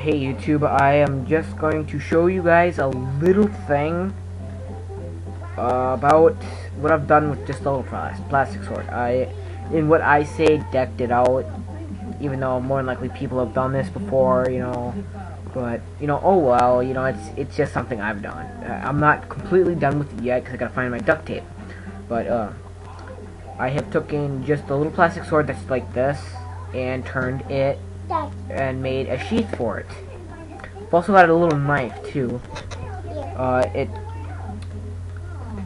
Hey YouTube, I am just going to show you guys a little thing about what I've done with just a little plastic sword. In what I say, decked it out, even though more than likely people have done this before, but, oh well, it's just something I've done. I'm not completely done with it yet, because I gotta find my duct tape, but, I have taken just a little plastic sword that's like this, and turned it and made a sheath for it. I've also got a little knife too.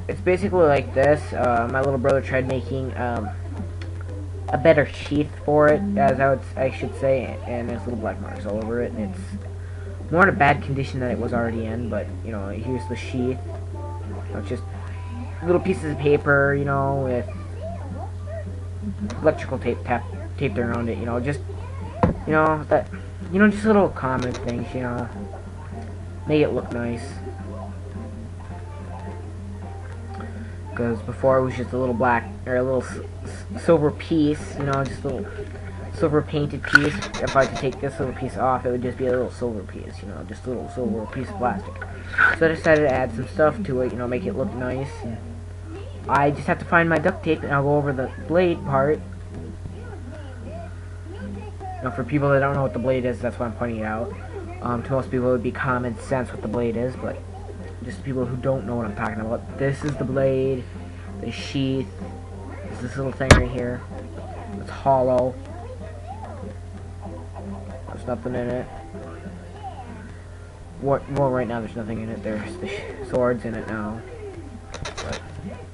It's basically like this. My little brother tried making a better sheath for it, as I should say, and there's little black marks all over it, and it's more in a bad condition than it was already in. But here's the sheath. It's just little pieces of paper, with electrical tape taped around it. Just just little common things, make it look nice. Because before it was just a little black, or a little silver piece, just a little silver painted piece. If I could take this little piece off, it would just be a little silver piece, just a little silver piece of plastic. So I decided to add some stuff to it, make it look nice. And I just have to find my duct tape, and I'll go over the blade part. For people that don't know what the blade is, that's why I'm pointing it out. To most people, it would be common sense what the blade is, but just people who don't know what I'm talking about. This is the blade, the sheath. There's this little thing right here. It's hollow. There's nothing in it. Well, right now there's nothing in it. There's the swords in it now. But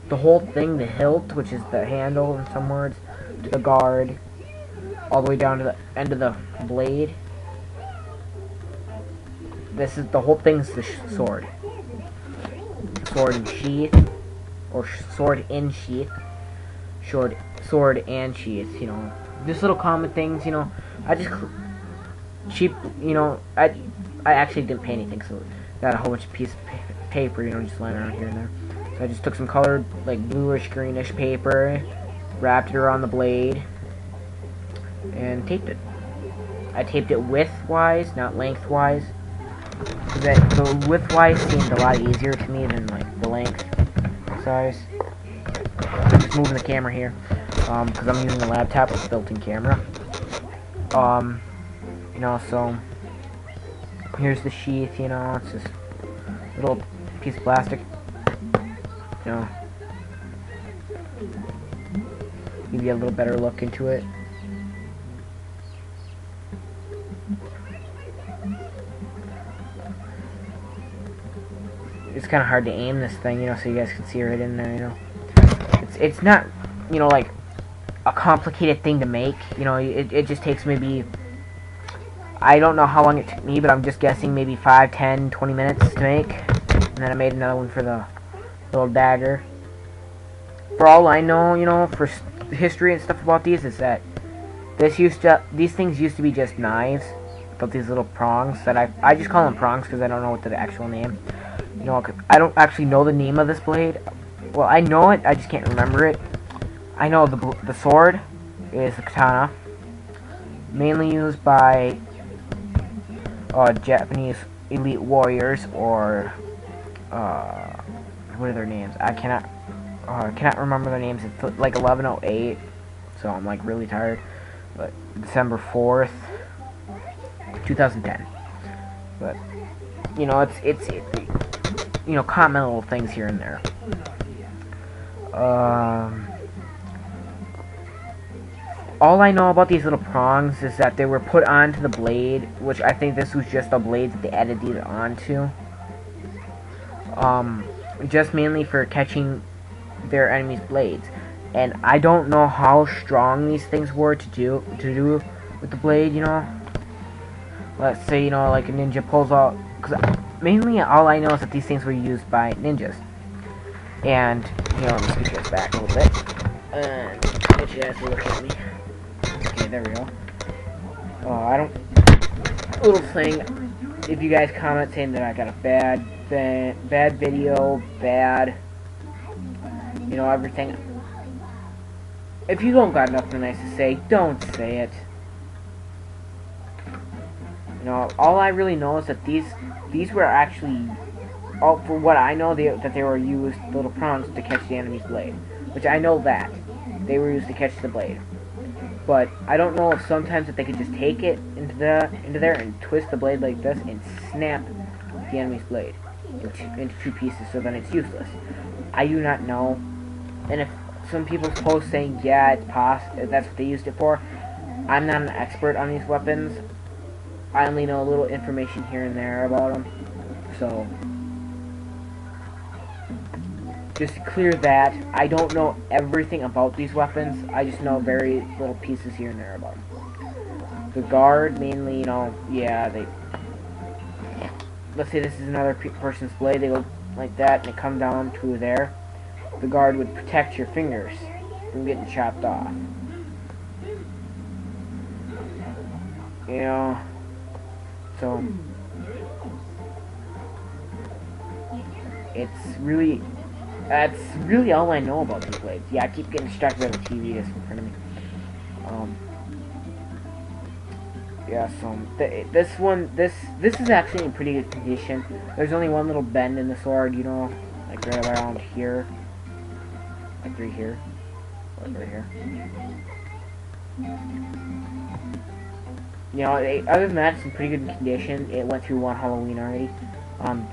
the whole thing, the hilt, which is the handle in some words, to the guard, all the way down to the end of the blade. This is the whole thing's the sword. Sword and sheath, or sword in sheath. Sword and sheath. Just little common things. I just I actually didn't pay anything, so got a whole bunch of pieces of paper, just lying around here and there. So I just took some colored, like bluish, greenish paper, wrapped it around the blade, and taped it. I taped it widthwise, not lengthwise. The widthwise seemed a lot easier to me than like the length size. I'm just moving the camera here, because I'm using a laptop with a built-in camera. So here's the sheath. It's just a little piece of plastic. Give you a little better look into it. It's kind of hard to aim this thing, so you guys can see right in there, It's not, like a complicated thing to make, it just takes maybe, I don't know how long it took me, but I'm just guessing maybe 5, 10, 20 minutes to make. And then I made another one for the little dagger. For all I know, for history and stuff about these, is that these things used to be just knives with these little prongs that I just call them prongs because I don't know what the actual name. I don't actually know the name of this blade. Well, I know it, I just can't remember it. I know the sword is the katana, mainly used by Japanese elite warriors, or what are their names? I cannot remember their names. It's like 1108, so I'm like really tired. But December 4th, 2010. But it's common little things here and there. All I know about these little prongs is that they were put onto the blade, which I think this was just a blade that they added these onto. Just mainly for catching their enemies' blades. And I don't know how strong these things were to do with the blade, Let's say, like a ninja pulls out, because mainly all I know is that these things were used by ninjas. And, let me scoot you guys back a little bit, and get you guys to look at me. Okay, there we go. Little thing, if you guys comment saying that I got a bad video, everything. If you don't got nothing nice to say, don't say it. You know, all I really know is that these were actually, all for what I know, that they were used, the little prongs, to catch the enemy's blade. Which I know that they were used to catch the blade. But I don't know if sometimes that they could just take it into there and twist the blade like this and snap the enemy's blade into two pieces, so then it's useless. I do not know. And if some people post saying, yeah, it's possible, that's what they used it for, I'm not an expert on these weapons. I only know a little information here and there about them. So, just to clear that, I don't know everything about these weapons. I just know very little pieces here and there about them. The guard, mainly, you know, yeah, let's say this is another person's blade, they go like that, and it comes down to there. The guard would protect your fingers from getting chopped off. You know, so that's really all I know about these blades. Yeah, I keep getting distracted by the TV that's in front of me. Yeah, so this is actually in pretty good condition. There's only one little bend in the sword, you know, like right around here, like right here, like right here. You know, other than that, it's in pretty good condition. It went through one Halloween already.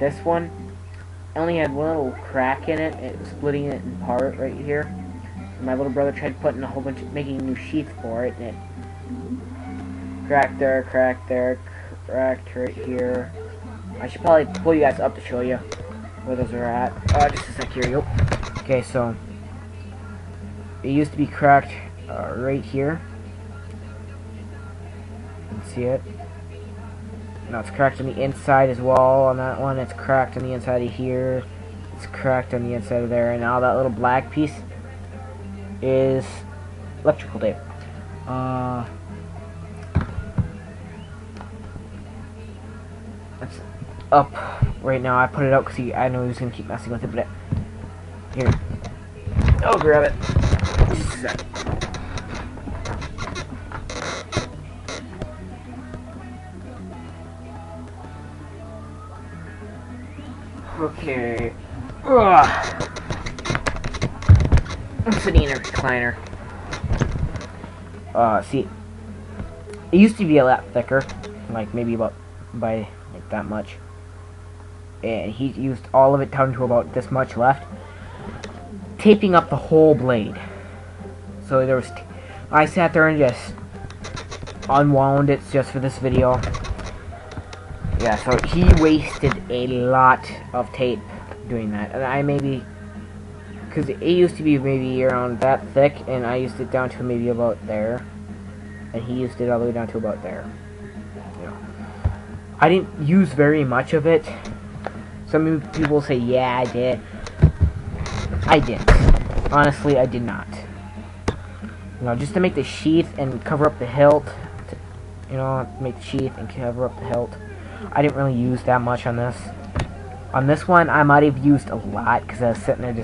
This one only had one little crack in it. It was splitting it in part right here. And my little brother tried putting a whole bunch of, making a new sheath for it, and it cracked there, cracked right here. I should probably pull you guys up to show you where those are at. Just a sec, here you go. Okay, so it used to be cracked right here. You can see it. Now it's cracked on the inside as well. On that one, it's cracked on the inside of here. It's cracked on the inside of there, and now that little black piece is electrical tape. It's up right now. I put it out because I know he was gonna keep messing with it, but here, I'll grab it. Just a sec. Okay. Ugh. I'm sitting in a recliner. See, it used to be a lot thicker, like maybe about by like that much, and he used all of it down to about this much left, taping up the whole blade. So there was, I sat there and just unwound it just for this video. Yeah, so he wasted a lot of tape doing that, and I maybe, because it used to be maybe around that thick, and I used it down to maybe about there, and he used it all the way down to about there. You know, I didn't use very much of it. Some people say, yeah, I did. I didn't. Honestly, I did not. You know, just to make the sheath and cover up the hilt, you know, make the sheath and cover up the hilt. I didn't really use that much on this. On this one, I might have used a lot because I was sitting there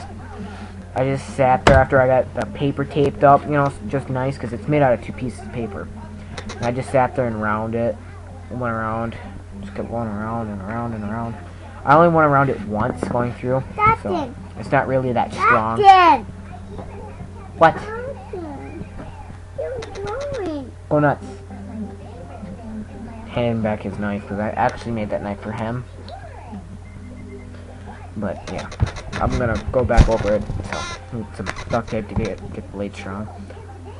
I just sat there after I got the paper taped up, you know, just nice because it's made out of 2 pieces of paper. And I just sat there and round it, went around, just kept going around and around and around. I only went around it once going through, so it's not really that strong. What? Go nuts. Hand him back his knife because I actually made that knife for him. But yeah, I'm gonna go back over it. So, some duct tape to get the blade strong.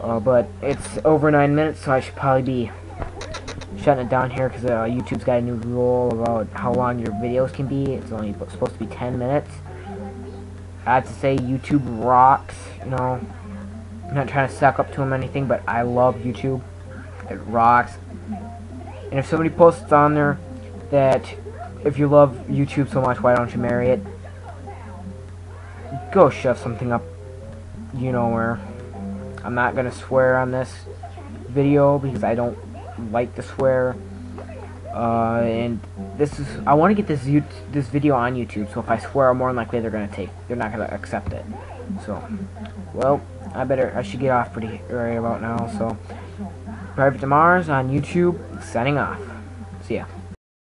But it's over 9 minutes, so I should probably be shutting it down here because YouTube's got a new rule about how long your videos can be. It's only supposed to be 10 minutes. I have to say, YouTube rocks. You know, I'm not trying to suck up to him or anything, but I love YouTube. It rocks. And if somebody posts on there that if you love YouTube so much, why don't you marry it? Go shove something up, you know where. I'm not gonna swear on this video because I don't like to swear. And this is, I want to get this video on YouTube, so if I swear, more than likely they're not gonna accept it. So, well, I should get off pretty right about now. So, Private Demars on YouTube, signing off. See ya.